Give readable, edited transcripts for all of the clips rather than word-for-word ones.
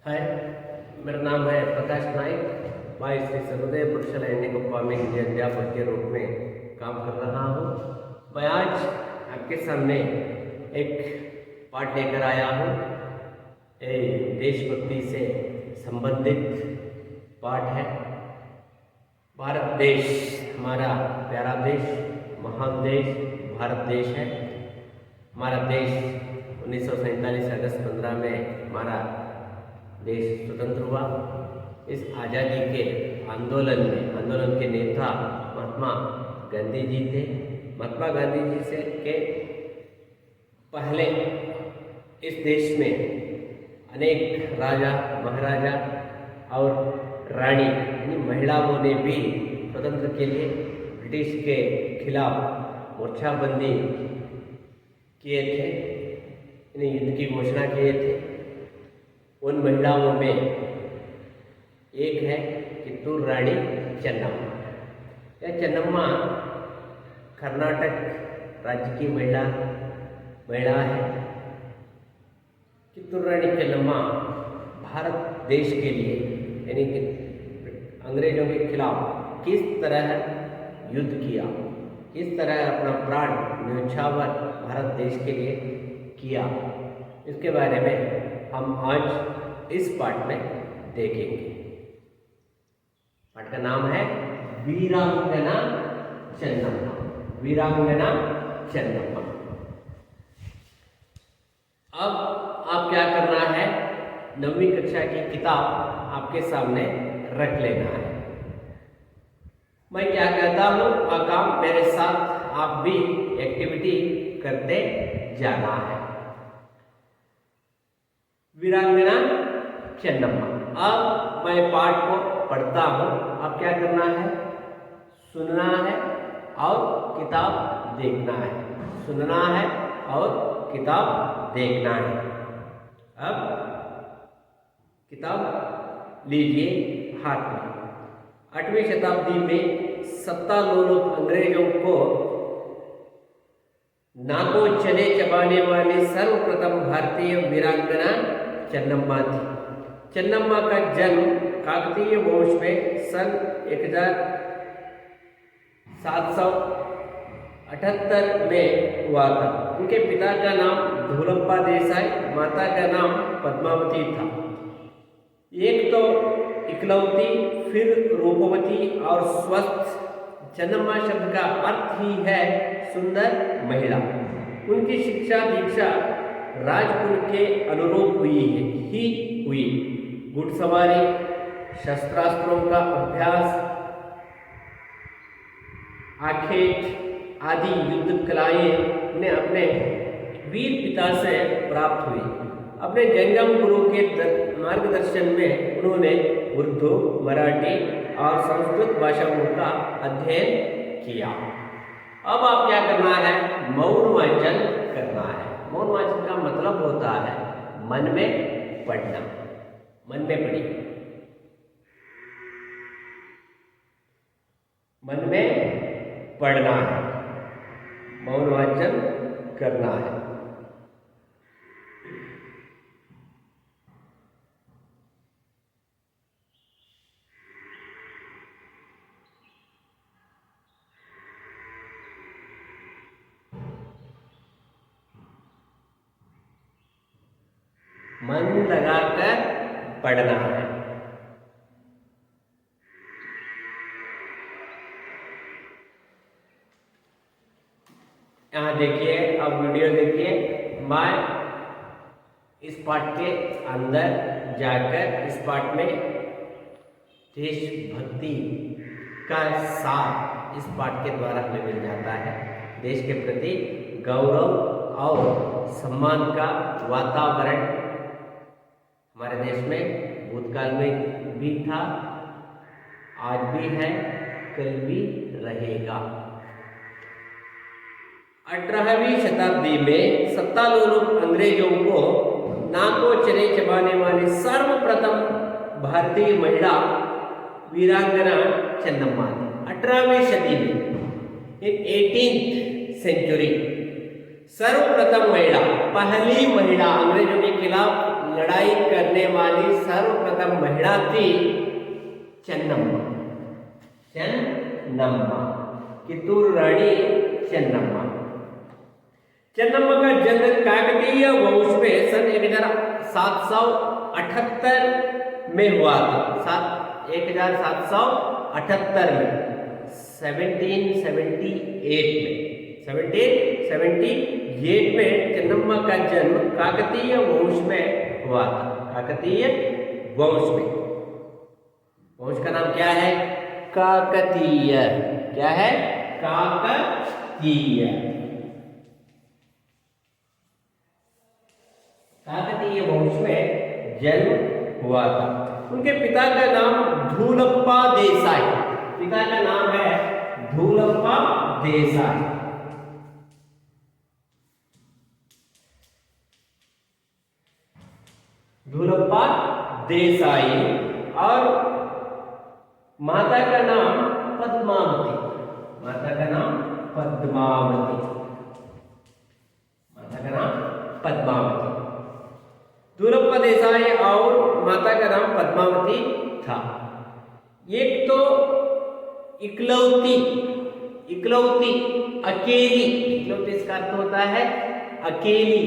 हाय, मेरा नाम है प्रकाश नाइक। मैं श्री सर्वोदय पुरुषालय गोप्पा में हिंदी अध्यापक के रूप में काम कर रहा हूँ। मैं आज आपके सामने एक पाठ लेकर आया हूँ। ये देशभक्ति से संबंधित पाठ है। भारत देश हमारा प्यारा देश, महान देश भारत देश है। हमारा देश 1947 अगस्त 15 में हमारा देश स्वतंत्र हुआ। इस आज़ादी के आंदोलन के नेता महात्मा गांधी जी थे। महात्मा गांधी जी से के पहले इस देश में अनेक राजा महाराजा और रानी यानी महिलाओं ने भी स्वतंत्र के लिए ब्रिटिश के खिलाफ मोर्चाबंदी किए थे, यानी युद्ध की घोषणा किए थे। उन महिलाओं में एक है कित्तूर रानी चेन्नम्मा। यह चेन्नम्मा कर्नाटक राज्य की महिला है। कित्तूर रानी चेन्नम्मा भारत देश के लिए यानी कि अंग्रेजों के खिलाफ किस तरह युद्ध किया, किस तरह अपना प्राण न्यौछावर भारत देश के लिए किया, इसके बारे में हम आज इस पाठ में देखेंगे। पाठ का नाम है वीरांगना चेन्नम्मा। वीरांगना चेन्नम्मा। अब आप क्या करना है, 9वीं कक्षा की किताब आपके सामने रख लेना है। मैं क्या कहता हूँ वह काम मेरे साथ आप भी एक्टिविटी करते जाना है। वीरांगना चेन्नम्मा। अब मैं पाठ को पढ़ता हूँ, अब क्या करना है, सुनना है और किताब देखना है। सुनना है और किताब देखना है। अब किताब लीजिए हाथ में। 8वीं शताब्दी में सत्तालोलुप अंग्रेजों को नाको चने चबाने वाली सर्वप्रथम भारतीय वीरांगना चेन्नम्मा थी। चेन्नम्मा का जन्म काकतीय वंश में सन 1778 में हुआ था। उनके पिता का नाम धूलप्पा देसाई, माता का नाम पद्मावती था। एक तो इकलौती, फिर रूपवती और स्वस्थ। चेन्नम्मा शब्द का अर्थ ही है सुंदर महिला। उनकी शिक्षा दीक्षा राजकुल के अनुरूप हुई। घुड़सवारी, शस्त्रास्त्रों का अभ्यास, आखेट आदि युद्ध कलाएं उन्हें अपने वीर पिता से प्राप्त हुई। अपने जंगम गुरु के मार्गदर्शन में उन्होंने उर्दू, मराठी और संस्कृत भाषाओं का अध्ययन किया। अब आप क्या करना है, मौन वाचन करना है। मौन वाचन का मतलब होता है मन में पढ़ना। मन में पढ़िए, मन में पढ़ना है, मौन वाचन करना है। मन लगाकर पढ़ना है। यहाँ देखिए, अब वीडियो देखिए। मैं इस पाठ के अंदर जाकर इस पाठ में देशभक्ति का सार इस पाठ के द्वारा हमें मिल जाता है। देश के प्रति गौरव और सम्मान का वातावरण हमारे देश में भूतकाल में भी था, आज भी है, कल भी रहेगा। 18वीं शताब्दी में सत्तालोलुप अंग्रेजों को नाको चने चबाने वाली सर्वप्रथम भारतीय महिला वीरांगना चेन्नम्मा थी। 18वीं सदी में, इन 18th सेंचुरी, सर्वप्रथम महिला, पहली महिला अंग्रेजों के खिलाफ लड़ाई करने रहने वाली सर्वप्रथम महिला थी चेन्नम्मा। चेन्नम्मा, कित्तूर रानी चेन्नम्मा। चेन्नम्मा का जन्म काकतीय वंश में सन 1778 में हुआ था। 1778 में, 1778 में चेन्नम्मा का जन्म काकतीय वंश में हुआ था। काकतीय वंश में, वंश का नाम क्या है? काकतीय। क्या है? काकतीय। काकतीय वंश में जन्म हुआ था। उनके पिता का नाम धूलप्पा देसाई। पिता का नाम है धूलप्पा देसाई। धूलप्पा देसाई। और माता का नाम पद्मावती। माता का नाम पद्मावती। माता का नाम पद्मावती। धूलप्पा देसाई और माता का नाम पद्मावती था। एक तो इकलौती, इकलौती, अकेली। इकलौती इसका अर्थ होता है अकेली।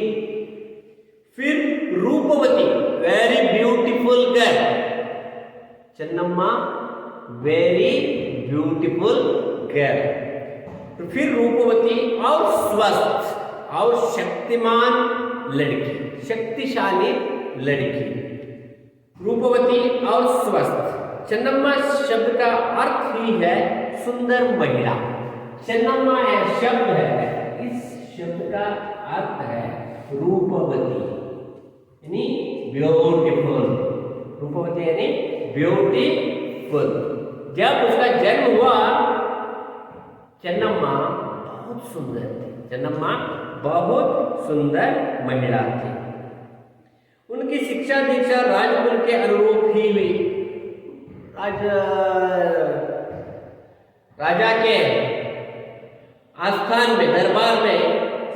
फिर रूपवती, very beautiful girl. Chennamma very beautiful girl. तो फिर रूपवती और स्वस्थ और शक्तिमान लड़की, शक्तिशाली लड़की। रूपवती और स्वस्थ। चेन्नम्मा शब्द का अर्थ ही है सुंदर महिला। चेन्नम्मा यह शब्द है, इस शब्द का अर्थ है रूपवती यानी ब्यूटीफुल। रूपवती यानी ब्यूटीफुल। जब उसका जन्म हुआ, चेन्नम्मा बहुत सुंदर थी। चेन्नम्मा बहुत सुंदर महिला थी। उनकी शिक्षा दीक्षा राजकुल के अनुरूप ही हुई। राजा के आस्थान में, दरबार में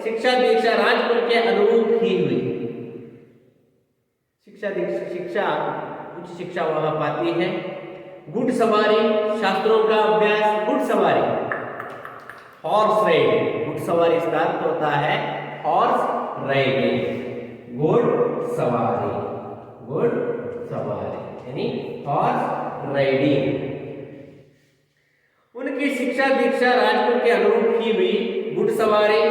शिक्षा दीक्षा राजकुल के अनुरूप ही हुई। शिक्षा उच्च शिक्षा वहां पाती है। घुड़सवारी, शास्त्रों का अभ्यास। घुड़सवारी, हॉर्स राइडिंग। घुड़सवारी इसका अर्थ होता है हॉर्स राइडिंग। घुड़सवारी, घुड़सवारी यानी हॉर्स राइडिंग। उनकी शिक्षा दीक्षा राजकुल के अनुरूप ही हुई। घुड़सवारी,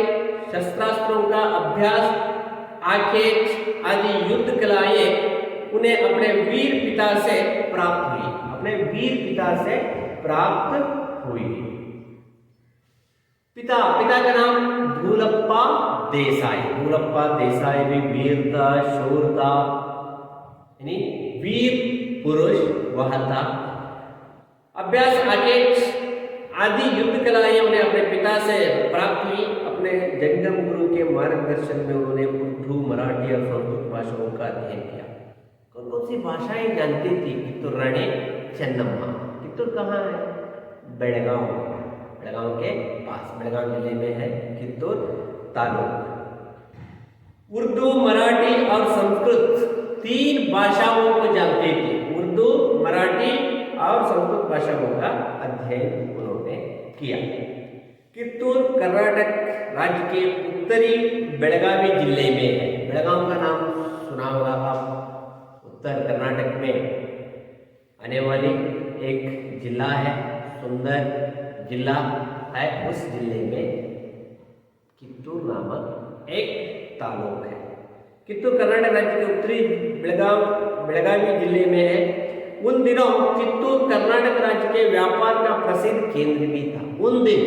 शस्त्रास्त्रों का अभ्यास, आखेट आदि युद्ध कलाएं उन्हें अपने वीर पिता से प्राप्त हुई। अपने वीर पिता से प्राप्त हुई। पिता का नाम धूलप्पा देसाई। धूलप्पा देसाई भी वीरता, शूरता यानी वीर पुरुष वह था। अभ्यास, आकेट आदि युद्ध कलाएं उन्हें अपने पिता से प्राप्त हुई। अपने जंगम गुरु के मार्गदर्शन में उन्होंने उर्दू, मराठी और संस्कृत भाषाओं का अध्ययन किया। कौन कौन सी भाषाएं जानती थी कित्तूर रानी चेन्नम्मा? कित्तूर कहाँ है? बेळगाव, बेळगाव के पास, बेळगाव जिले में है कित्तूर तालुक। उर्दू, मराठी और संस्कृत 3 भाषाओं को जानती थी। उर्दू, मराठी और संस्कृत भाषाओं का अध्ययन उन्होंने किया। कित्तूर कर्नाटक राज्य के उत्तरी बेळगावी जिले में है। बेळगाव का नाम सुना होगा आप। उत्तर कर्नाटक में आने वाली एक जिला है, सुंदर जिला है। उस जिले में कित्तूर नामक एक तालुक है। कित्तूर कर्नाटक राज्य के उत्तरी बेळगावी जिले में है। उन दिनों कित्तूर कर्नाटक राज्य के व्यापार का प्रसिद्ध केंद्र भी था। उन दिन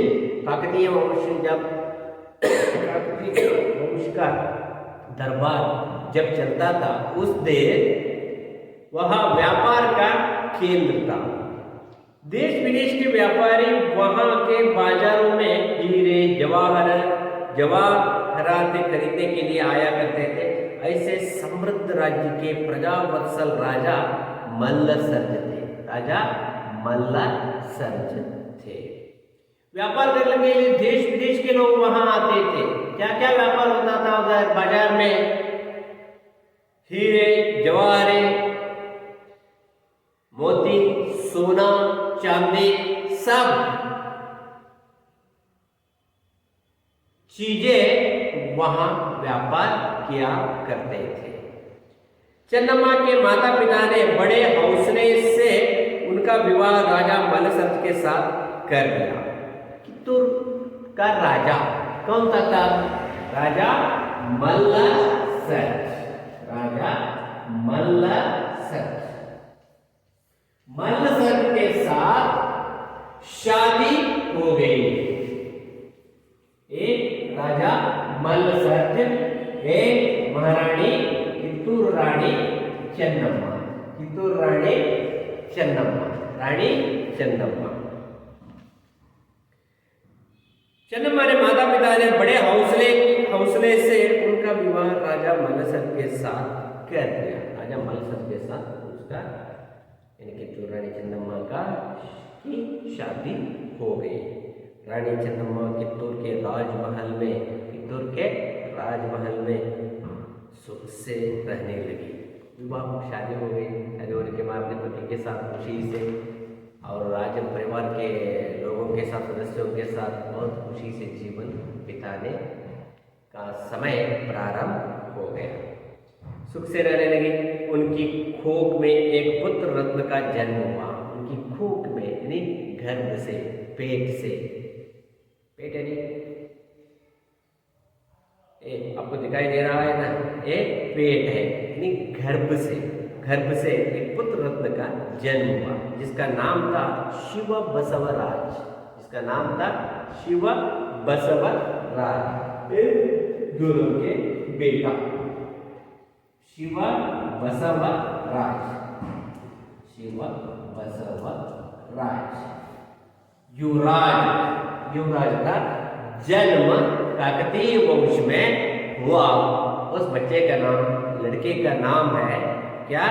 काकतीय वंश का दरबार जब चलता था, उस दिन वहां व्यापार का केंद्र था। देश विदेश के व्यापारी वहां के बाजारों में हीरे, जवाहरात खरीदने के लिए आया करते थे। ऐसे समृद्ध राज्य के प्रजावत्सल राजा मल्लसर्ज थे। राजा मल्लसर्ज थे। व्यापार करने के लिए देश विदेश के लोग वहां आते थे। क्या क्या व्यापार होता था उधर बाजार में? हीरे, जवाहरात, सोना चांदी सब चीजें वहां व्यापार किया करते थे। चन्नम्मा के माता पिता ने बड़े हौसले से उनका विवाह राजा मल्लसर्ज के साथ कर दिया। कित्तूर का राजा कौन था? राजा मल्लसर्ज। राजा मल्लसर्ज। मल्लसर्ज के साथ शादी हो गई। एक राजा मल्लसर्ज, एक महारानी कित्तूर रानी चन्नम्मा। कित्तूर रानी चन्नम्मा। रानी चन्नम्मा। चन्नम्मा ने माता पिता ने बड़े हौसले से उनका विवाह राजा मल्लसर्ज के साथ कर दिया। राजा मल्लसर्ज के साथ उसका यानी कित्तूर रानी चन्नम्मा का की शादी हो गई। रानी चन्नम्मा कित्तूर के राजमहल में सुख से रहने लगी। विवाह शादी हो गई। शादी होने के बाद अपने पति के साथ खुशी से और राज परिवार के लोगों के साथ, सदस्यों के साथ बहुत खुशी से जीवन बिताने का समय प्रारंभ हो गया। सुख से रहने लगी। उनकी खोक में एक पुत्र रत्न का जन्म हुआ। उनकी खोक में यानी गर्भ से, पेट से, पेट यानी आपको दिखाई दे रहा है ना, एक पेट है यानी गर्भ से एक पुत्र रत्न का जन्म हुआ जिसका नाम था शिव बसवराज। जिसका नाम था शिव बसवराज। दोनों के बेटा शिव बसवराज। शिव बसवराज। युवराज का जन्म काकतीय वंश में हुआ। उस बच्चे का नाम, लड़के का नाम है क्या?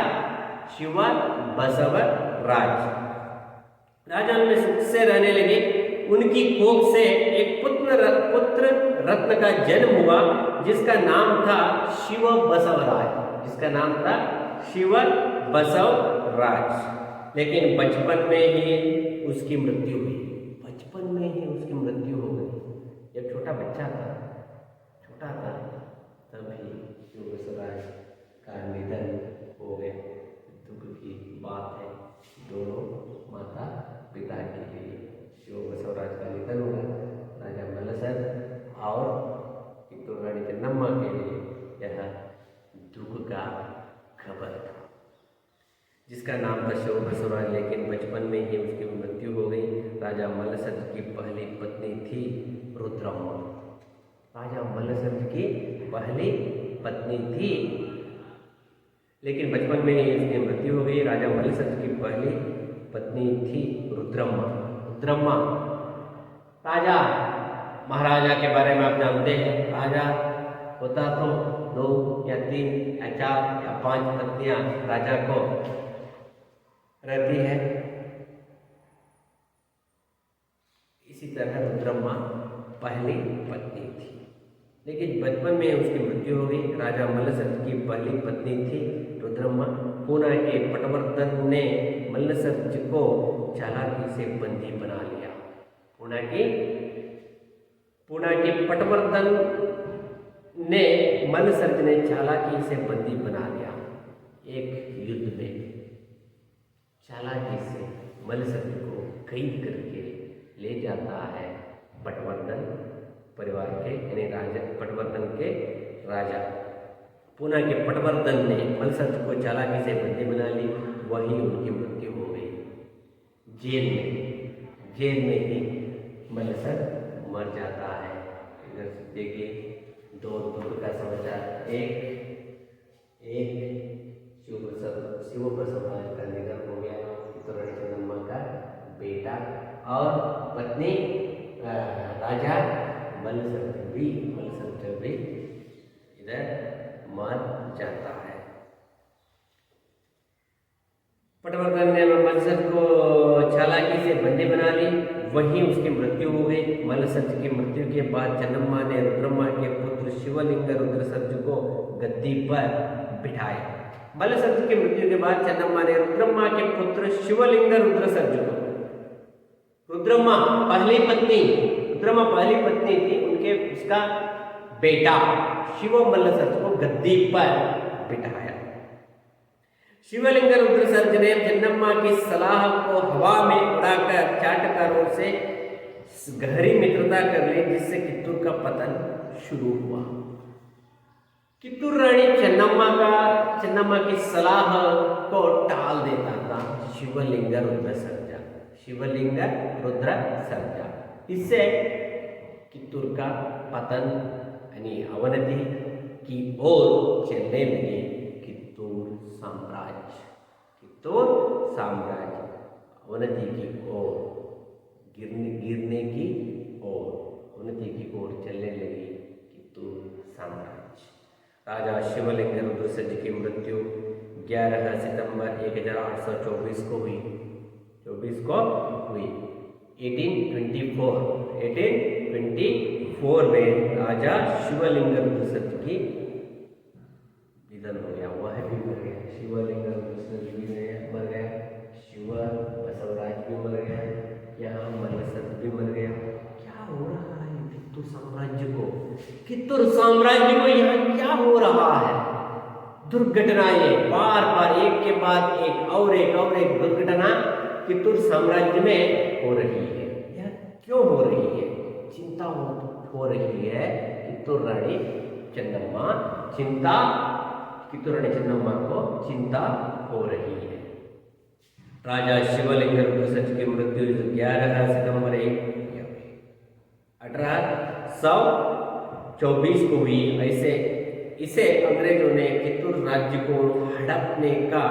शिव बसवराज। राजा में सुख से रहने लगे। उनकी कोख से एक पुत्र रत्न का जन्म हुआ जिसका नाम था शिव बसवराज। जिसका नाम था शिव बसवराज। लेकिन बचपन में ही उसकी मृत्यु हुई। बचपन में ही उसकी मृत्यु हो गई। जब छोटा बच्चा था, तभी शिव बसवराज का निधन हो गया। दुख की बात है दोनों माता पिता के लिए। शिव बसवराज का निधन हुआ। राजा मल्लसर्ज और कित्तूर रानी चन्नम्मा के लिए यह दुख का खबर था। जिसका नाम था शिव बसवराज, लेकिन बचपन में ही उसकी मृत्यु हो गई। राजा मल्लसर्ज की पहली पत्नी थी रुद्रम्मा। राजा मल्लसर्ज की पहली पत्नी थी, लेकिन बचपन में ही उसकी मृत्यु हो गई। राजा मल्लसर्ज की पहली पत्नी थी रुद्रम्मा। राजा महाराजा के बारे में आप जानते हैं। राजा होता तो 2 या 3 या 4 या 5 पत्नियां राजा को रहती है। इसी तरह रुद्रम्मा पहली पत्नी थी, लेकिन बचपन में उसकी मृत्यु हो गई। राजा मल्लसर्ज की पहली पत्नी थी रुद्रम्मा। पूना के पटवर्धन ने मल्लसर्ज को चालाकी से बंदी बना लिया। पूना के पटवर्धन ने मल्लसर्ज ने चालाकी से बंदी बना लिया। एक युद्ध में चालाकी से मल्लसर्ज को कैद करके ले जाता है पटवर्धन परिवार के यानी राजा, पटवर्धन के राजा। पूना के पटवर्धन ने मल्लसर्ज को चालाकी से बंदी बना ली। वही उनकी मृत्यु हो गई जेल में ही मल्लसर्ज मर जाता है। इधर से देखिए 2 दुख का समाचार। एक शिव बसवराज का निधन हो गया, कित्तूर रानी चन्नम्मा का बेटा, और पत्नी राजा मल्लसर्ज भी इधर मर जाता है। पटवर्धन ने मल्लसर्ज को चालाकी से बंदी बना ली। वहीं उसकी मृत्यु हो गई। मल्लसर्ज की मृत्यु के बाद चन्नम्मा ने रुद्रम्मा के पुत्र शिवलिंग रुद्रसर्ज को गद्दी पर बिठाया। मल्लसर्ज की मृत्यु के बाद चन्नम्मा ने रुद्रम्मा के पुत्र शिवलिंग रुद्रसर्ज को, रुद्रम्मा पहली पत्नी थी, उनके उसका बेटा शिव मल्लसर्ज को गद्दी पर बिठाया। शिवलिंग रुद्रसर्ज ने चन्नम्मा की सलाह को हवा में उड़ाकर चाटकारों से गहरी मित्रता कर ली, जिससे कित्तूर का पतन शुरू हुआ। कित्तूर रानी चन्नम्मा की सलाह को टाल देता था शिवलिंग रुद्रसर्जा। इससे कित्तूर का पतन यानी अवनति की ओर चलने लगे। कित्तूर साम्राज्य अवनति की ओर गिरने की ओर अवनति की ओर चलने लगी कित्तूर साम्राज्य। राजा शिवलिंग रुद्रसर्ज की मृत्यु 11 सितंबर 1824 को हुई। 1824 में राजा शिवलिंग रुद्रसर्ज की निधन हो गया। वह भी मर गया, शिवलिंग रुद्रसर्ज भी मर गया, शिव बसवराज भी मर गया, यहाँ मल्लसर्ज भी मर गया। क्या हो रहा है कित्तूर साम्राज्य को यहाँ क्या हो रहा है? दुर्घटनाएं बार बार एक के बाद एक और एक दुर्घटना कित्तूर साम्राज्य में हो रही है। यह क्यों हो रही है? चिंता हो रही है। कित्तूर रानी चन्नम्मा को चिंता हो रही है। राजा शिवलिंग रुद्रसर्ज की मृत्यु 11 सितंबर 1824 को हुई। इसे अंग्रेजों ने कित्तूर राज्य को हड़पने का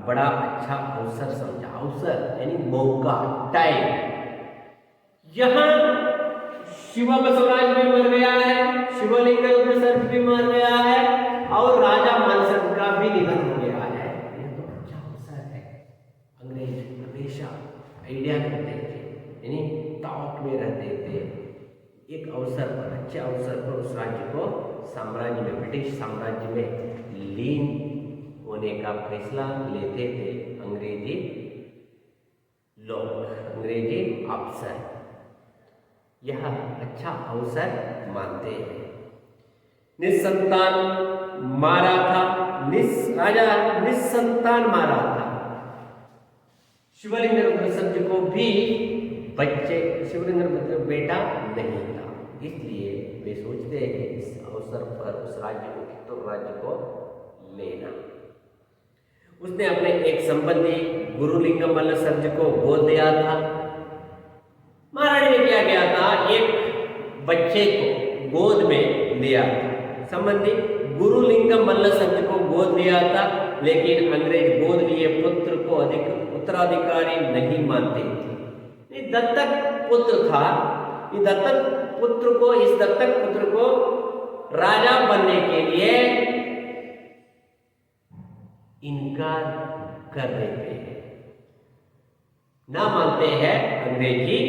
बड़ा अच्छा अवसर समझा। अवसर यानी मौका, टाइम। यहाँ शिव बसवराज भी मर गया है, शिवलिंग रुद्रसर्ज भी मर गया है और राजा मल्लसर्ज का भी निधन हो गया है। यह तो अच्छा अवसर है। अंग्रेज हमेशा आइडिया करते थे, यानी ताक में रहते थे। एक अवसर पर, अच्छे अवसर पर उस राज्य को ब्रिटिश साम्राज्य में लीन होने का फैसला लेते थे अंग्रेजी अफसर। यह अच्छा अवसर मानते हैं। राजा निस्संतान मारा था। शिवलिंग रुद्रसर्ज को भी शिवलिंग रुद्रसर्ज बेटा नहीं था, इसलिए वे सोचते हैं इस अवसर पर उस राज्य को, कित्तूर राज्य को लेना। उसने अपने एक संबंधी गुरुलिंग मल्लसर्ज को गोद दिया था। महारानी ने क्या किया था? एक बच्चे को गोद में लिया था। संबंधी गुरुलिंग मल्लसर्ज को गोद लिया था, लेकिन अंग्रेज गोद लिए पुत्र को उत्तराधिकारी नहीं मानते थे। ये दत्तक पुत्र था। इस दत्तक पुत्र को राजा बनने के लिए इनकार कर देते हैं, ना मानते हैं अंग्रेजी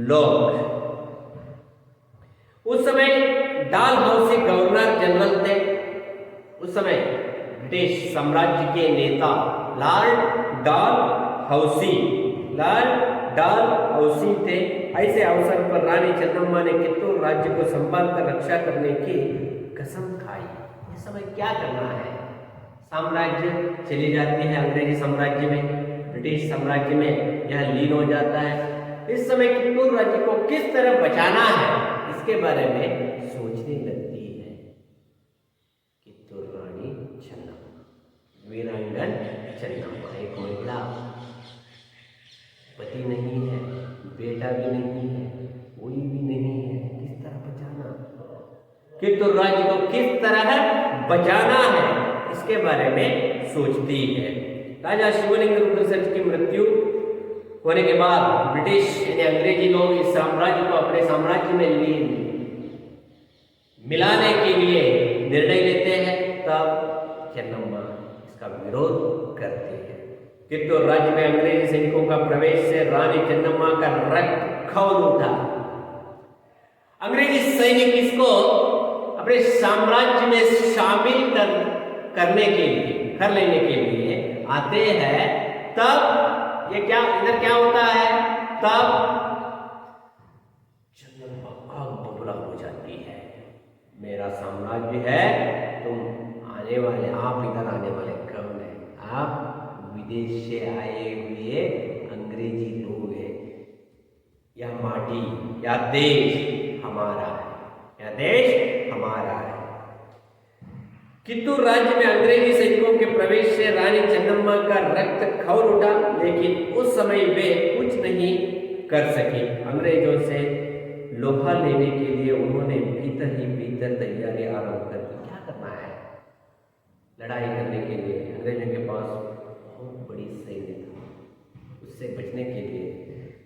लोग। उस समय डालहौसी गवर्नर जनरल थे। उस समय ब्रिटिश साम्राज्य के नेता लॉर्ड डालहौसी थे। ऐसे अवसर पर रानी चन्नम्मा ने कित्तूर राज्य को संभाल कर रक्षा करने की कसम खाई। इस समय क्या करना है? साम्राज्य चली जाती है अंग्रेजी साम्राज्य में, ब्रिटिश साम्राज्य में यह लीन हो जाता है। इस समय कित्तूर राज्य को किस तरह बचाना है, इसके बारे में सोचने लगती है कित्तूर रानी चन्नम्मा, वीरांगन चन्नम्मा। एक महिला, पति नहीं है, बेटा भी नहीं है, कोई भी नहीं है, किस तरह बचाना? कित्तूर राज्य को किस तरह बचाना है, इसके बारे में सोचती है। राजा शिवलिंग रुद्रसर्ज की मृत्यु होने के बाद ब्रिटिश यानी अंग्रेजी लोग इस साम्राज्य को अपने साम्राज्य में मिलाने के लिए निर्णय लेते हैं। तब चन्नम्मा इसका विरोध करती है। कित्तूर राज्य में अंग्रेजी सैनिकों का प्रवेश से रानी चन्नम्मा का रक्त खौल उठा। अंग्रेजी सैनिक इसको अपने साम्राज्य में शामिल करने के लिए, कर लेने के लिए आते हैं, तब ये क्या इधर क्या होता है, तब जन्नत आग बबूला हो जाती है। मेरा साम्राज्य है, तुम आने वाले, आप इधर आने वाले कौन है? आप विदेश से आए हुए अंग्रेजी लोग हैं। यह माटी, यह देश हमारा है, यह देश हमारा है। कित्तूर राज्य में अंग्रेजी सैनिकों के प्रवेश से रानी चन्नम्मा का रक्त खौल उठा, लेकिन उस समय वे कुछ नहीं कर सके। अंग्रेजों से लोहा लेने के लिए उन्होंने भीतर ही भीतर तैयारी आरंभ कर दी। क्या करना है? लड़ाई करने के लिए। अंग्रेजों के पास बहुत बड़ी सैन्य था, उससे बचने के लिए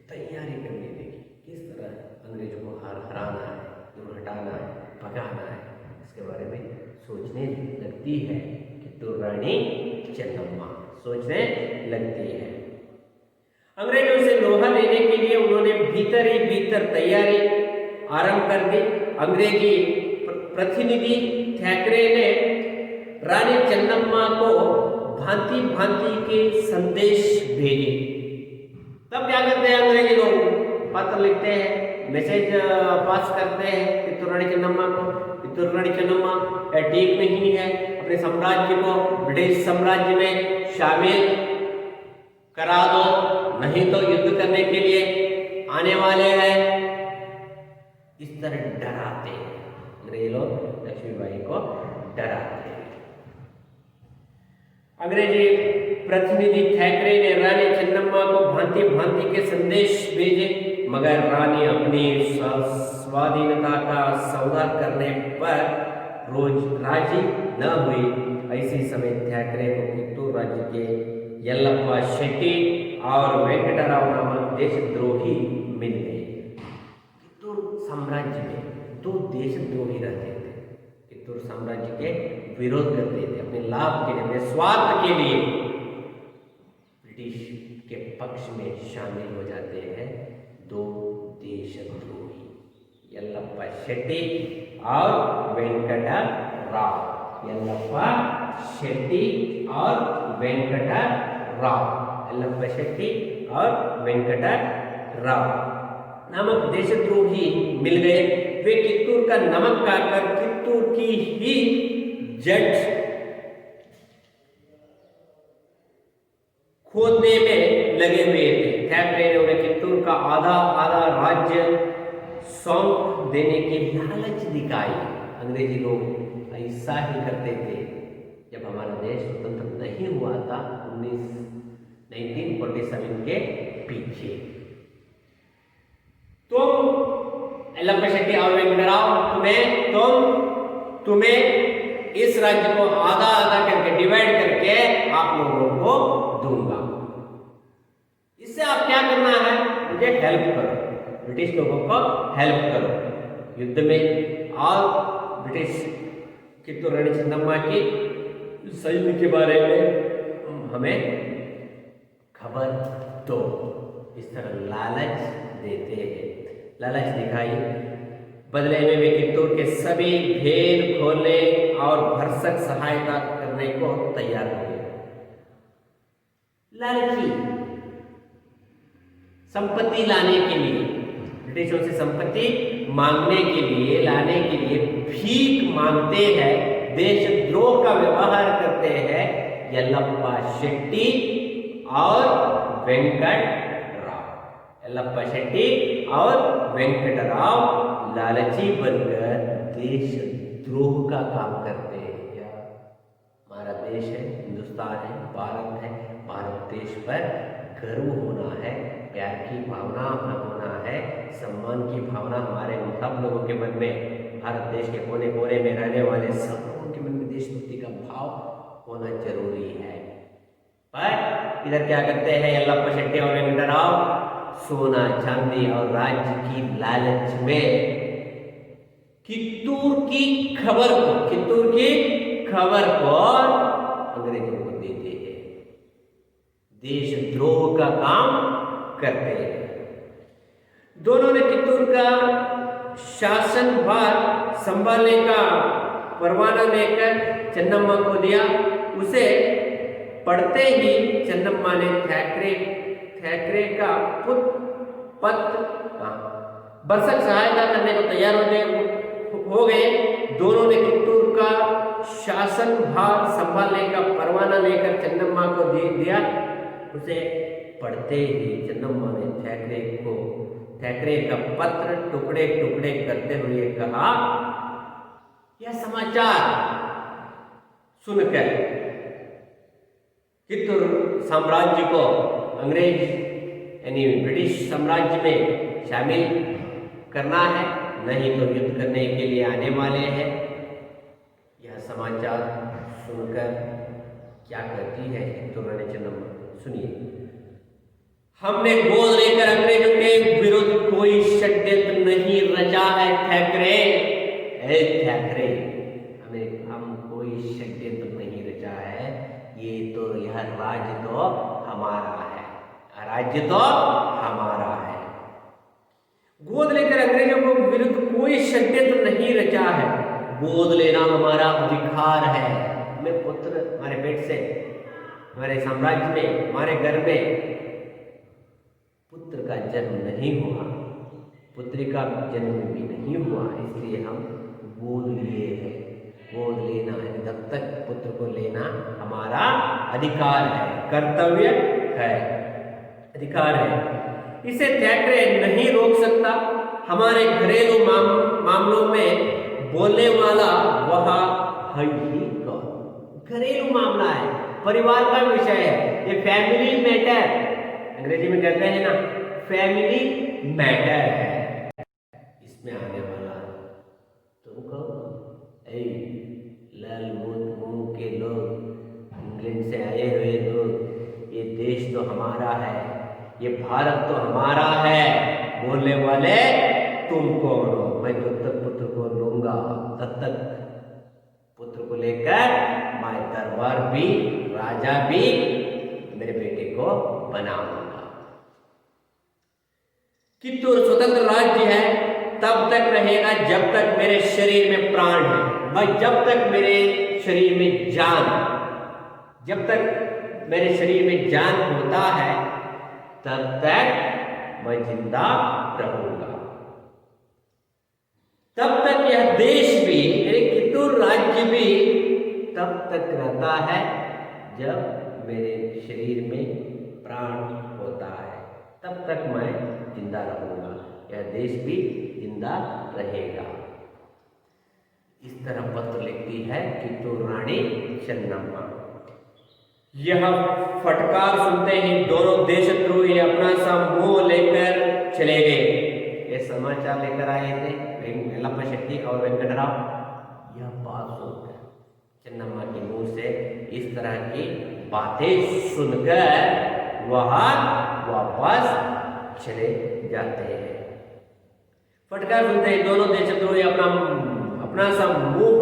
तैयारी कर लेने की, किस तरह अंग्रेजों को हराना है, दूर हटाना है, भगाना है, इसके बारे में सोचने लगती है कित्तूर रानी चन्नम्मा, सोचने लगती है। अंग्रेजों से लोहा लेने के लिए उन्होंने भीतर ही भीतर तैयारी आरंभ कर दी। अंग्रेजी प्रतिनिधि थैकरे ने रानी चन्नम्मा को भांति भांति के संदेश भेजे। तब क्या करते हैं अंग्रेजी लोग? पत्र लिखते हैं, मैसेज पास करते हैं कित्तूर रानी चन्नम्मा को। कित्तूर रानी चन्नम्मा ठीक नहीं है, अपने साम्राज्य को ब्रिटिश साम्राज्य में शामिल करा दो, नहीं तो युद्ध करने के लिए आने वाले हैं। इस तरह डराते हैं अंग्रेज लोग, लक्ष्मीबाई को डराते हैं। अंग्रेजी प्रतिनिधि थैकरे ने रानी चन्नम्मा को भांति भांति के संदेश भेजे, मगर रानी अपनी स्वाधीनता का सौदा करने पर रोज राजी न हुई। ऐसे समय थैकरे को कित्तूर राज्य के यल्लप्पा शेट्टी और वेंकटराव नामक देशद्रोही मिल गए। कित्तूर साम्राज्य में दो देशद्रोही रहते थे, कित्तूर साम्राज्य के विरोध करते थे, अपने लाभ के लिए, अपने स्वार्थ के लिए ब्रिटिश के पक्ष में शामिल हो जाते हैं दो देशद्रोही, यल्लप्पा शेट्टी और वेंकटराव। यल्लप्पा शेट्टी और वेंकटराव, यल्लप्पा शेट्टी और वेंकटराव नामक देशद्रोही मिल गए। वे कित्तूर का नमक खाकर कित्तूर की ही जड़ खोदने में लगे हुए थे। थैकरे ने उन्हें कित्तूर का आधा आधा राज्य सौंप देने की लालच दिखाई। अंग्रेजी लोग ऐसा ही करते थे। जब हमारा देश स्वतंत्र नहीं हुआ था 1947 के पीछे, तुम यल्लप्पा शेट्टी और वेंकटराव, तुम्हें इस राज्य को आधा आधा करके डिवाइड करके आप लोगों को दूंगा। इससे आप क्या करना है? मुझे हेल्प करो, ब्रिटिश लोगों को हेल्प करो युद्ध में, और ब्रिटिश कित्तूर रानी चन्नम्मा की सैन्य के बारे में हमें खबर दो। इस तरह लालच देते हैं, लालच दिखाई। बदले में वे कित्तूर के सभी भेद खोलने और भरसक सहायता करने को तैयार हो गए। लालची संपत्ति लाने के लिए, ब्रिटिशों से संपत्ति मांगने के लिए, लाने के लिए भीख मांगते हैं, देशद्रोह का व्यवहार करते हैं यल्लप्पा शेट्टी और वेंकटराव। यल्लप्पा शेट्टी और वेंकटराव लालची बनकर देशद्रोह का काम करते हैं। क्या हमारा देश है, हिंदुस्तान है, भारत है, भारत देश पर गर्व होना है, प्यार की भावना होना है, सम्मान की भावना हमारे सब लोगों के मन में, भारत देश के कोने कोने में रहने वाले सब लोगों के मन में देशभक्ति का भाव होना जरूरी है। पर इधर क्या करते हैं यल्लप्पा शेट्टी और वेंकटराव? सोना चांदी और राज्य की लालच में कित्तूर की खबर को अंग्रेजों को देते हैं, देशद्रोह का काम करते हैं। दोनों ने कित्तूर का शासनभार संभालने का परवाना लेकर चन्नम्मा को दिया। उसे पढ़ते ही चन्नम्मा ने थैकरे का पत्र बरसक सहायता करने को तैयार हो गए। दोनों ने कित्तूर का शासन भार संभालने का परवाना लेकर चन्नम्मा को दिया। उसे पढ़ते ही चन्नम्मा ने थैकरे का पत्र टुकड़े टुकड़े करते हुए कहा, यह समाचार सुनकर कित्तूर साम्राज्य को अंग्रेज यानी ब्रिटिश साम्राज्य में शामिल करना है, नहीं तो युद्ध करने के लिए आने वाले हैं। यह समाचार सुनकर क्या करती है कित्तूर रानी चन्नम्मा, सुनिए। हमने गोद लेकर अंग्रेजों के विरुद्ध कोई षड्यंत्र नहीं रचा है थैकरे। हम कोई षड्यंत्र नहीं रचा है, यह राज्य तो हमारा है, राज्य तो हमारा है। गोद लेकर अंग्रेजों के विरुद्ध कोई षड्यंत्र नहीं रचा है। गोद लेना हमारा अधिकार है। हमें पुत्र हमारे पेट से, हमारे साम्राज्य में, हमारे घर में पुत्र का जन्म नहीं हुआ, पुत्री का जन्म भी नहीं हुआ, इसलिए हम गोद लिए हैं। गोद लेना है, दत्तक पुत्र को लेना हमारा अधिकार है, कर्तव्य है, अधिकार है। इसे थैकरे नहीं रोक सकता। हमारे घरेलू मामलों में बोलने वाला वह है ही कौन? घरेलू मामला है, परिवार का विषय है, ये फैमिली मैटर, अंग्रेजी में कहते हैं ना, फैमिली मैटर है। इसमें आने वाला तुम कहो, लाल मुंह के लोग, इंग्लैंड से आए हुए लोग, ये देश तो हमारा है, ये भारत तो हमारा है, बोलने वाले तुम कौन हो? मैं दत्तक पुत्र को लूंगा, दत्तक पुत्र को लेकर मैं दरबार भी, राजा भी मेरे बेटे को बनाऊंगा। कित्तूर स्वतंत्र राज्य है, तब तक रहेगा जब तक मेरे शरीर में प्राण है, मैं जब तक मेरे शरीर में जान, जब तक मेरे शरीर में जान होता है तब तक मैं जिंदा रहूंगा। तब तक यह देश भी, यानी कित्तूर राज्य भी तब तक रहता है जब मेरे शरीर में प्राण होता है, तब तक मैं जिंदा रहूंगा, यह देश भी जिंदा रहेगा। इस तरह पत्र लिखती है कित्तूर रानी चन्नम्मा। यह फटकार सुनते ही दोनों देशद्रोही अपना सा मुंह लेकर चले गए। ये समाचार लेकर आए थे यल्लप्पा शेट्टी और वेंकटराव। यह बात सुनकर, चन्नम्मा के मुंह से इस तरह की बातें सुनकर वह वापस चले जाते हैं। फटकार सुनते ही दोनों देशद्रोही अपना सा मुंह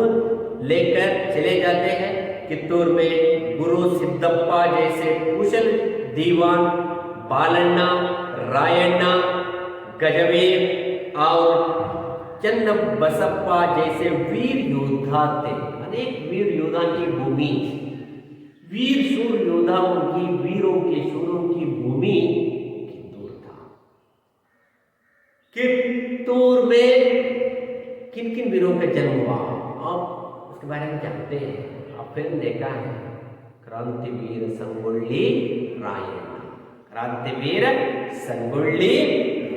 लेकर चले जाते हैं। कित्तूर में गुरु सिद्धप्पा जैसे कुशल दीवान, बालन्ना, रायण्णा, गजवीर और चन्नबसप्पा जैसे वीर योद्धा थे। अनेक वीर योद्धा की भूमि, वीर शूर योद्धाओं की, वीरों के शूरों की भूमि कित्तूर था। कित्तूर में किन किन वीरों का जन्म हुआ आप उसके बारे में जानते हैं, आप फिल्म देखा है, क्रांतिवीर संगोल्ली रायण्णा। क्रांतिवीर संगोल्ली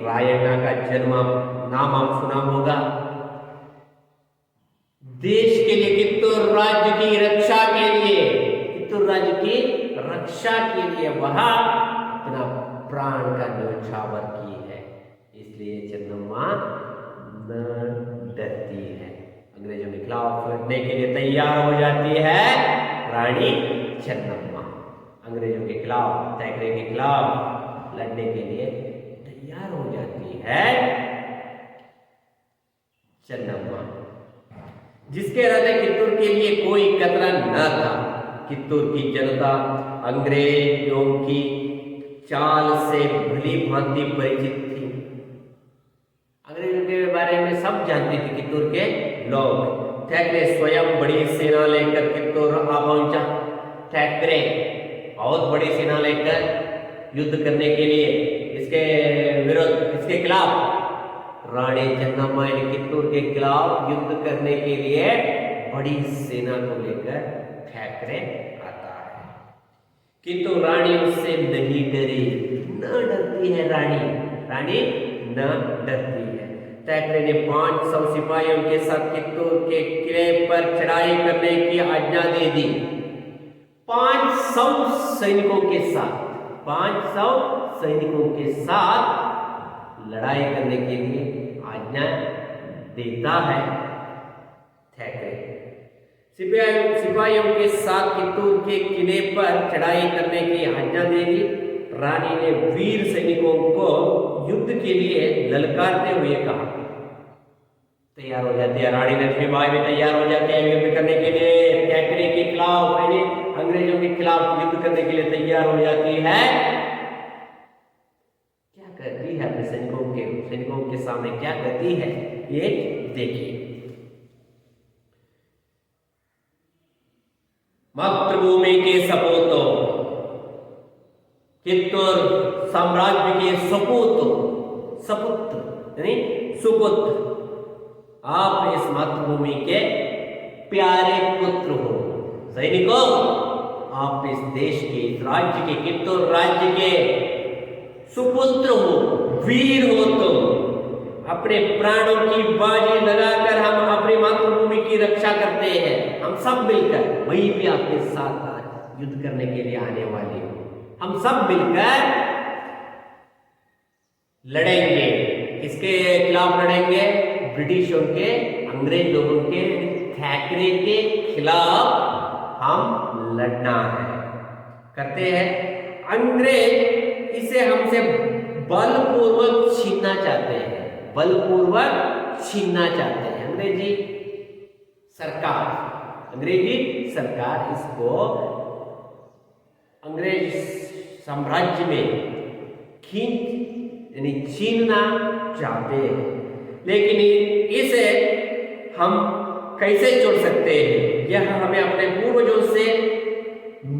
रायण्णा का जन्म नाम आप सुना होगा। देश के लिए, कित्तूर राज्य की रक्षा के लिए, कित्तूर राज्य की रक्षा के लिए वह अपना प्राण का न्यौछावर की है। इसलिए चन्नम्मा न डरती है, अंग्रेजों के खिलाफ लड़ने के लिए तैयार हो जाती है रानी चन्नम्मा। अंग्रेजों के खिलाफ, थैकरे के खिलाफ लड़ने के लिए तैयार हो जाती है चन्नम्मा। जिसके रहते कित्तूर के लिए कोई खतरा न था। कित्तूर की जनता अंग्रेजों की चाल से भली भांति परिचित थी। अंग्रेजों के बारे में सब जानते थे कित्तूर के लोग। ठाकरे स्वयं बड़ी सेना लेकर कित्तूर आ पहुंचा। ठाकरे बहुत बड़ी सेना लेकर युद्ध करने के लिए इसके विरुद्ध, इसके खिलाफ, रानी चन्नम्मा कित्तूर के खिलाफ युद्ध करने के लिए बड़ी सेना को लेकर ठाकरे आता है। किंतु रानी उससे नहीं डरी, न डरती है रानी, रानी न डरती है। ठाकरे ने 500 सिपाहियों के साथ कित्तूर के किले पर चढ़ाई करने की आज्ञा दे दी। 500 सैनिकों के साथ, 500 सैनिकों के साथ लड़ाई करने के लिए आज्ञा देता है ठाकरे। सिपाहियों के साथ कित्तूर के किले पर चढ़ाई करने की आज्ञा दे दी। रानी ने वीर सैनिकों को युद्ध के लिए ललकारते हुए कहा। तैयार हो जाती है रानी लक्ष्मीबाई भी, तैयार हो जाती है युद्ध करने के लिए ठाकरे के खिलाफ, यानी अंग्रेजों के खिलाफ युद्ध करने के लिए तैयार हो जाती है। क्या करती है अपने सैनिकों के सामने, क्या करती है ये देखिए। मातृभूमि के सपूतों, कित्तूर साम्राज्य के सपुत्र यानी सुपुत्र, आप इस मातृभूमि के प्यारे पुत्र हो। सैनिकों, आप इस देश के, इस राज्य के, कित्तूर राज्य के सुपुत्र हो, वीर हो। तो अपने प्राणों की बाजी लगाकर हम अपनी मातृभूमि की रक्षा करते हैं। हम सब मिलकर, वही भी आपके साथ आज युद्ध करने के लिए आने वाले हो। हम सब मिलकर लड़ेंगे। किसके खिलाफ लड़ेंगे? ब्रिटिशों के, अंग्रेज लोगों के, ठाकरे के खिलाफ हम लड़ना है। करते हैं। अंग्रेज इसे हमसे बलपूर्वक छीनना चाहते हैं, बलपूर्वक छीनना चाहते हैं। अंग्रेजी सरकार इसको अंग्रेज साम्राज्य में यानी छीनना चाहते हैं। लेकिन इसे हम कैसे छोड़ सकते हैं? यह हमें अपने पूर्वजों से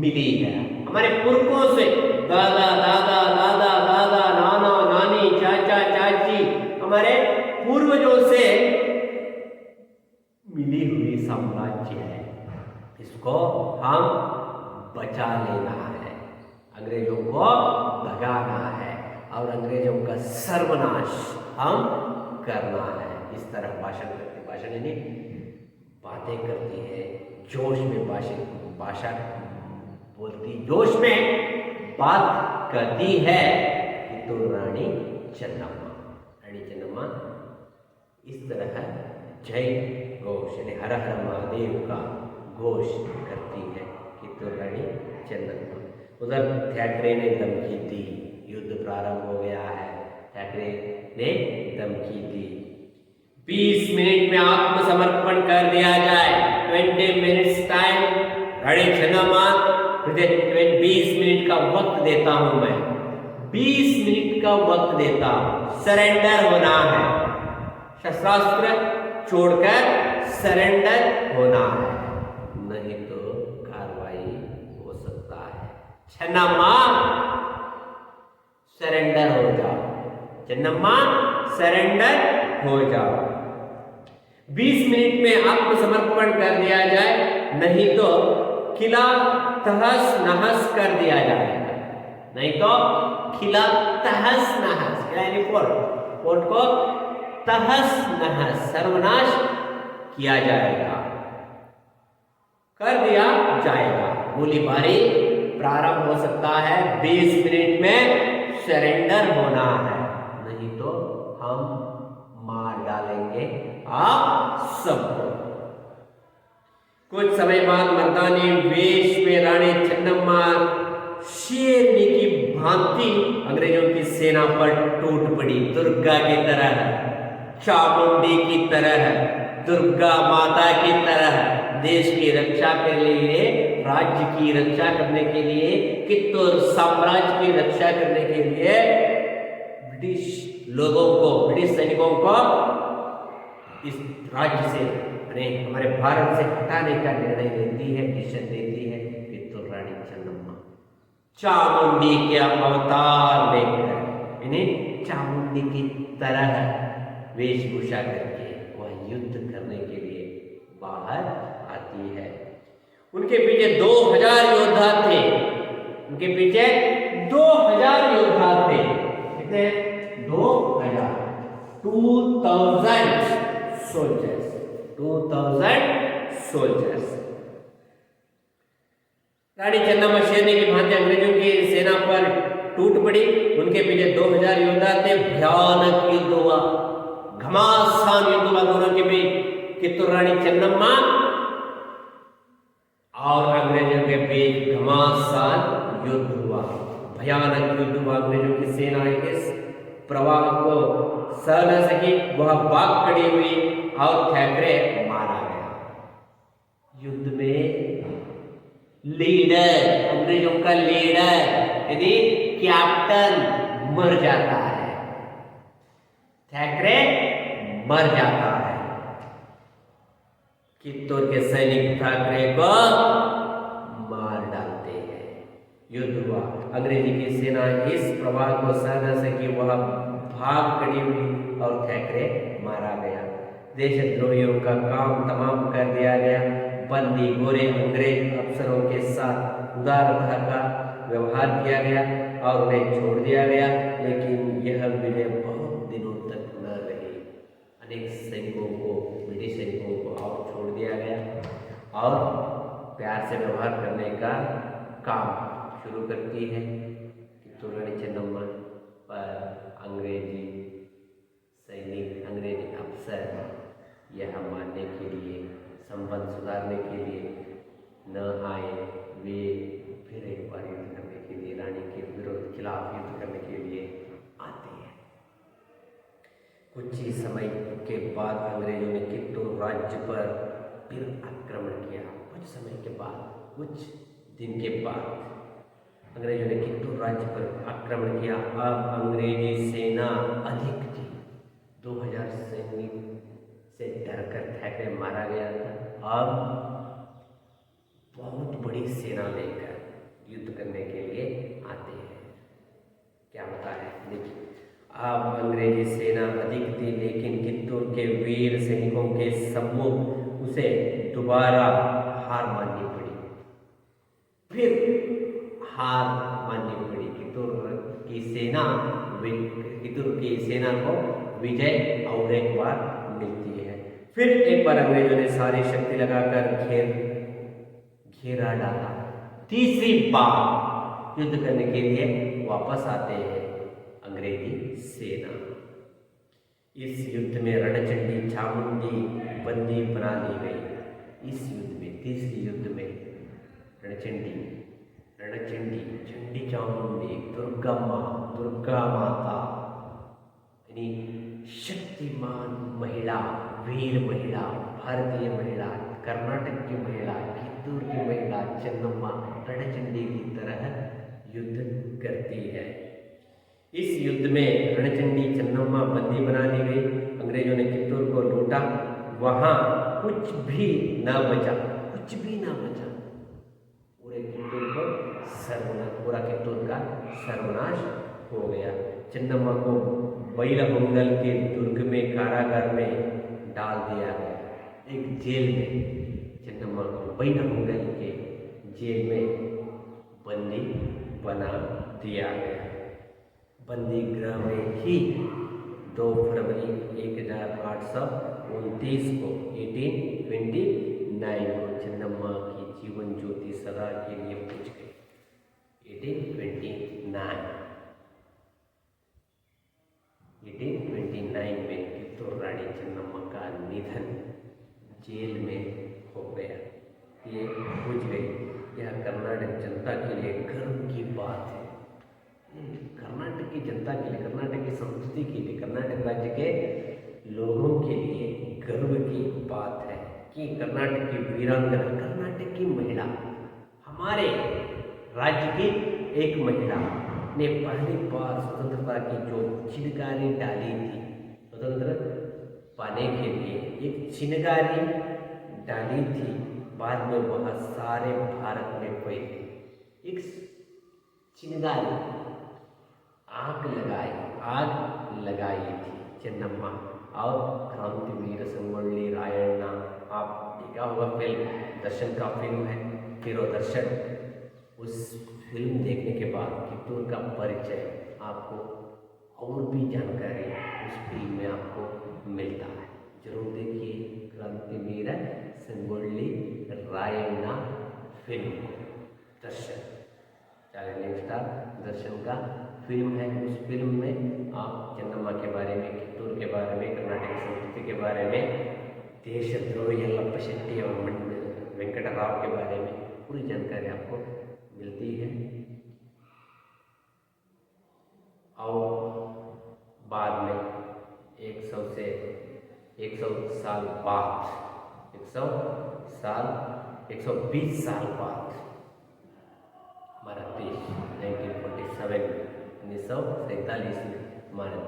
मिली है, हमारे पुरखों से, दादा दादा दादा दादा, नाना नानी, चाचा चाची, हमारे पूर्वजों से मिली हुई साम्राज्य है। इसको हम बचा लेना है, अंग्रेजों को भगाना है और अंग्रेजों का सर्वनाश हम करना है। इस तरह भाषण यानी बातें करती है, जोश में भाषा बोलती, जोश में बात करती है। तो रानी चन्नम्मा इस तरह जय घोष यानी हर हर महादेव का घोष करती है कि तो रानी चन्नम्मा। उधर ठाकरे ने धमकी दी, युद्ध प्रारंभ हो गया है। ठाकरे ने धमकी दी 20 मिनट में आत्मसमर्पण कर दिया जाए। 20 मिनट्स टाइम, रानी चन्नम्मा, तुझे 20 मिनट का वक्त देता हूं मैं, 20 मिनट का वक्त देता हूं, सरेंडर होना है, शस्त्रास्त्र छोड़कर सरेंडर होना है, नहीं तो कार्रवाई हो सकता है। चन्नम्मा सरेंडर हो जाओ, चन्नम्मा सरेंडर हो जाओ। 20 मिनट में आत्मसमर्पण कर दिया जाए, नहीं तो किला तहस नहस कर दिया जाएगा, नहीं तो किला तहस नहस यानी फोर्ट को तहस नहस सर्वनाश किया जाएगा, कर दिया जाएगा। गोलीबारी प्रारंभ हो सकता है, 20 मिनट में सरेंडर होना है, नहीं तो हम मार डालेंगे आप सबको। कुछ समय बाद मर्दानी वेश में रानी चन्नम्मा शेरनी की भांति अंग्रेजों की सेना पर टूट पड़ी। दुर्गा की तरह, चामुंडी की तरह, दुर्गा माता की तरह देश की रक्षा के लिए, राज्य की रक्षा करने के लिए, कित्तूर साम्राज्य की रक्षा करने के लिए ब्रिटिश लोगों को, ब्रिटिश सैनिकों को इस राज्य से अपने हमारे भारत से हटाने का निर्णय लेती है, डिसीजन लेती है कित्तूर रानी चेन्नम्मा चामुंडी के अवतार लेकर, इन्हें चामुंडी की तरह वेशभूषा करके वह युद्ध करने के लिए बाहर आती है। उनके पीछे 2000 योद्धा थे, उनके पीछे 2000 योद्धा थे। कितने? 2000 सोल्जर्स, 2000 सोल्जर्स। रानी चेन्नम्मा शेरनी की भांति अंग्रेजों की सेना पर टूट पड़ी। उनके पीछे 2000 योद्धा थे। भयानक युद्ध हुआ, घमासान युद्ध हुआ दोनों के बीच। कित्तूर रानी चेन्नम्मा और अंग्रेजों के बीच घमासान युद्ध हुआ, भयानक युद्ध हुआ। अंग्रेजों की सेना इस प्रवाह को सह न सकी, वह भाग खड़ी हुई और थैकरे मारा गया। युद्ध में लीडर, अंग्रेजों का लीडर यदि कैप्टन मर जाता है, थैकरे मर जाता है। कित्तूर के सैनिक थैकरे को मार डालते हैं। युद्ध हुआ, अंग्रेजी की सेना इस प्रवाह को सह न सकी, वह भाग खड़ी हुई और थैकरे मारा गया। देशद्रोहियों का काम तमाम कर दिया गया। बंदी गोरे अंग्रेज अफसरों के साथ उदारता का व्यवहार किया गया और उन्हें छोड़ दिया गया। लेकिन यह विजय बहुत दिनों तक न रही। अनेक सैनिकों को, ब्रिटिश सैनिकों को और छोड़ दिया गया और प्यार से व्यवहार करने का काम शुरू करती है। कित्तूर रानी चेन्नम्मा पर अंग्रेजी सैनिक, अंग्रेजी अफसर यह मानने के लिए, संबंध सुधारने के लिए न आए। वे फिर एक बार युद्ध करने के लिए, रानी के विरोध खिलाफ युद्ध करने के लिए आते हैं। कुछ ही समय के बाद अंग्रेजों ने कित्तूर राज्य पर फिर आक्रमण किया। कुछ समय के बाद, कुछ दिन के बाद अंग्रेजों ने कित्तूर राज्य पर आक्रमण किया। अब अंग्रेजी सेना अधिक थी, 2000 सैनिक से डरकर थैकरे मारा गया था। अब बहुत बड़ी सेना लेकर युद्ध करने के लिए आते हैं। क्या होता है देखिए, अब अंग्रेजी सेना अधिक थी, लेकिन कित्तूर के वीर सैनिकों के सम्मुख उसे दोबारा हार माननी पड़ी। फिर हार माननी पड़ी। कित्तूर की सेना को विजय और एक बार मिलती है। फिर एक बार अंग्रेजों ने सारी शक्ति लगाकर घेरा डाला। तीसरी बार युद्ध करने के लिए वापस आते हैं अंग्रेजी सेना। इस युद्ध में रणचंडी चामुंडी बंदी बना ली गई। इस युद्ध में, तीसरी युद्ध में रणचंडी, चंडी चामुंडी, दुर्गा माता यानी शक्तिमान महिला, वीर महिला, भारतीय महिला, कर्नाटक की महिला, कित्तूर की महिला चेन्नम्मा रणचंडी की तरह युद्ध करती है। इस युद्ध में रणचंडी चेन्नम्मा बंदी बना ली गई। अंग्रेजों ने कित्तूर को लूटा। वहां कुछ भी न बचा, कुछ भी न बचा। पूरा कित्तूर का सर्वनाश हो गया। चेन्नम्मा को बैलहोंगल के दुर्ग में, कारागार में डाल दिया गया, एक जेल में। चेन्नम्मा को बैलहोंगल के जेल में बंदी बना दिया गया। बंदी गृह में ही 2 फरवरी 1829 को 1829 को चेन्नम्मा की जीवन ज्योति सदा के लिए बुझ गई। 1829 में कित्तूर रानी चेन्नम्मा का निधन जेल में हो गया। ये बुझ गई। यह कर्नाटक जनता के लिए गर्व की बात है। कर्नाटक की जनता के लिए, कर्नाटक की संस्कृति के लिए, कर्नाटक राज्य के लोगों के लिए गर्व की बात है कि कर्नाटक की वीरांगना, कर्नाटक की महिला, हमारे राज्य की एक महिला ने पहली बार स्वतंत्रता की जो चिनगारी डाली थी, स्वतंत्र पाने के लिए एक चिनगारी डाली थी, बाद में वह सारे भारत में फैली। एक चिंगारी आग लगाई थी चेन्नम्मा और क्रांतिवीर संगोल्ली रायण्णा। आप देखा होगा फिल्म, दर्शन का फिल्म है हीरो दर्शन। उस फिल्म देखने के बाद कित्तूर का परिचय आपको और भी जानकारी उस फिल्म में आपको मिलता है। जरूर देखिए क्रांतिवीर संगोल्ली रायण्णा फिल्म दर्शन। चैलेंजिंग स्टार दर्शन का फिल्म है। उस फिल्म में आप चेन्नम्मा के बारे में, कित्तूर के बारे में, कर्नाटक संस्कृति के बारे में, देशद्रोही यल्लप्पा शेट्टी और वेंकटराव के बारे में पूरी जानकारी आपको मिलती है। और बाद में 120 साल बाद हमारा देश 1947 में हमारा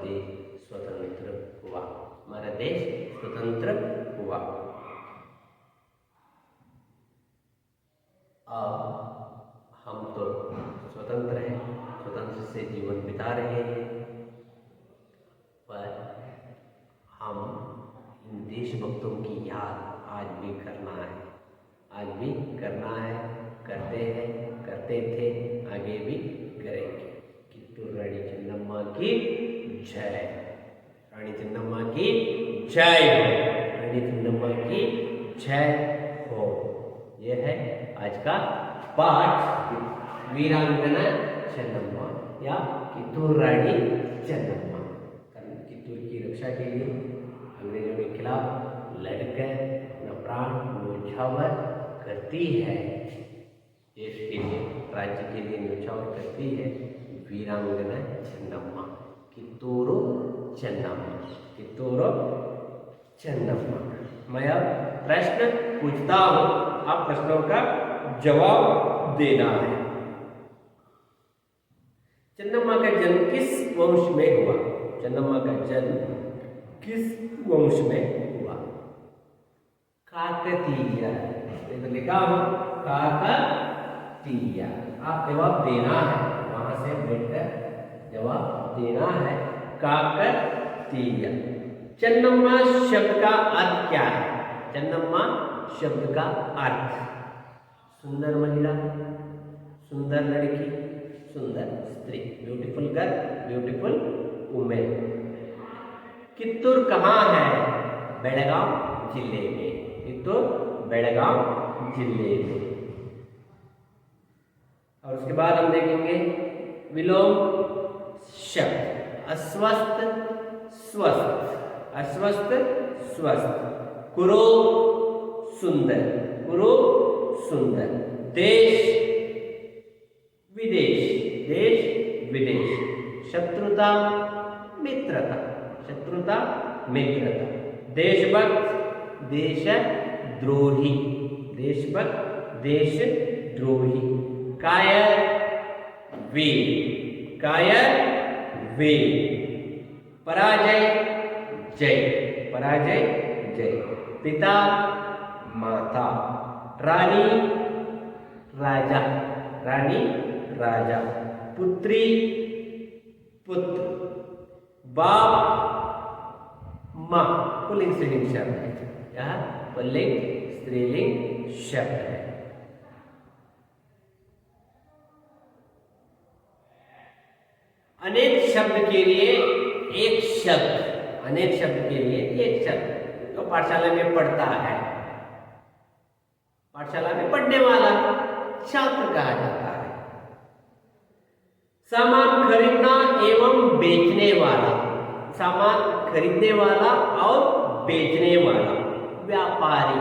देश स्वतंत्र हुआ। अब हम तो स्वतंत्र हैं, स्वतंत्र से जीवन बिता रहे हैं, पर हम इन देशभक्तों की याद आज भी करना है, करते थे, आगे भी करेंगे। कित्तूर रानी चेन्नम्मा की जय। रानी चेन्नम्मा की जय हो। यह है आज का पाठ, वीरांगना चेन्नम्मा या कित्तूर रानी चेन्नम्मा। कित्तूर की रक्षा के लिए अंग्रेजों के खिलाफ लड़कर अपना प्राण न्योछावर करती है, देश के लिए, राज्य के लिए न्योछावर करती है वीरांगना चेन्नम्मा, कित्तूरू चेन्नम्मा। मैं अब प्रश्न पूछता हूँ, आप प्रश्नों का जवाब देना है। चेन्नम्मा का जन्म किस वंश में हुआ? काकतीय। तो लिखा हो काकतीय। आप जवाब देना है, वहां से बैठकर जवाब देना है। काकतीय। चेन्नम्मा शब्द का अर्थ क्या है? चेन्नम्मा शब्द का अर्थ सुंदर महिला, सुंदर लड़की, सुंदर स्त्री, beautiful girl, beautiful women. Kittur कहाँ है? बेळगाव जिले में। कित्तूर बेळगाव जिले में। और उसके बाद हम देखेंगे विलोम शब्द, अस्वस्थ स्वस्थ, कुरूप सुंदर, देश विदेश, शत्रुता मित्रता, देशभक्त देशद्रोही, कायर वीर, पराजय जय, पिता माता, रानी राजा, पुत्री पुत्र, बाप माँ। पुल्लिंग स्त्रीलिंग शब्द है, यह पुल्लिंग स्त्रीलिंग शब्द है। अनेक शब्द के लिए एक शब्द, तो पाठशाला में पढ़ता है, पाठशाला में पढ़ने वाला छात्र कहा जाता है। सामान खरीदना एवं बेचने वाला, सामान खरीदने वाला और बेचने वाला, व्यापारी।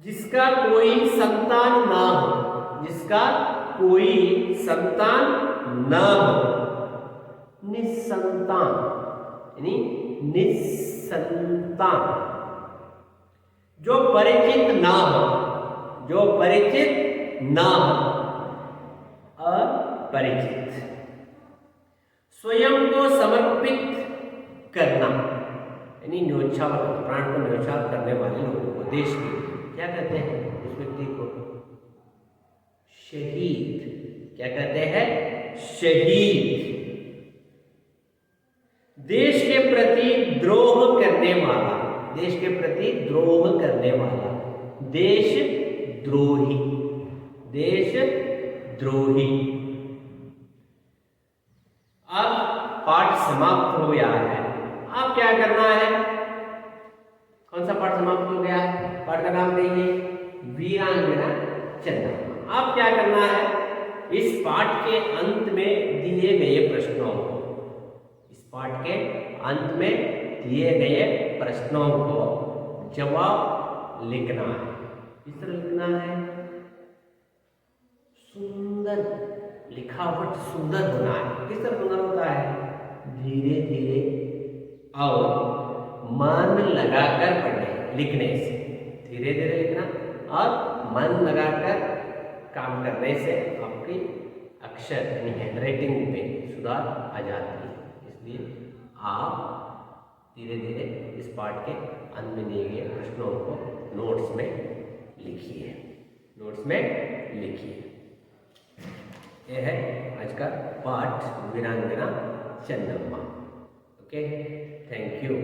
जिसका कोई संतान न हो, निसंतान, यानी निसंतान। जो परिचित ना हो, अपरिचित। स्वयं को समर्पित करना, यानी न्योछावर, प्राण को न्योछावर करने वाले लोगों को, देश के, क्या कहते हैं उस व्यक्ति को? शहीद। क्या कहते हैं? शहीद। देश के प्रति द्रोह करने वाला, देश के प्रति द्रोह करने वाला, देशद्रोही, देशद्रोही। अब पाठ समाप्त हो गया है। अब क्या करना है? कौन सा पाठ समाप्त हो गया है? पाठ का नाम देंगे वीरांगना चंद्रमा। अब क्या करना है? इस पाठ के अंत में दिए गए प्रश्नों को, इस पाठ के अंत में दिए गए प्रश्नों को जवाब लिखना है। किस तरह लिखना है? सुंदर, लिखावट सुंदर होना है। किस तरह सुंदर होता है? धीरे धीरे और मन लगाकर पढ़ने, लिखने से, धीरे धीरे लिखना और मन लगाकर काम करने से आपकी अक्षर यानी हैंडराइटिंग में सुधार आ जाती है। इसलिए आप धीरे धीरे इस पाठ के अंत में दिए गए प्रश्नों को नोट्स में लिखिए, नोट्स में लिखिए। यह है आज का पाठ वीरांगना चंद्रमा। Okay, thank you.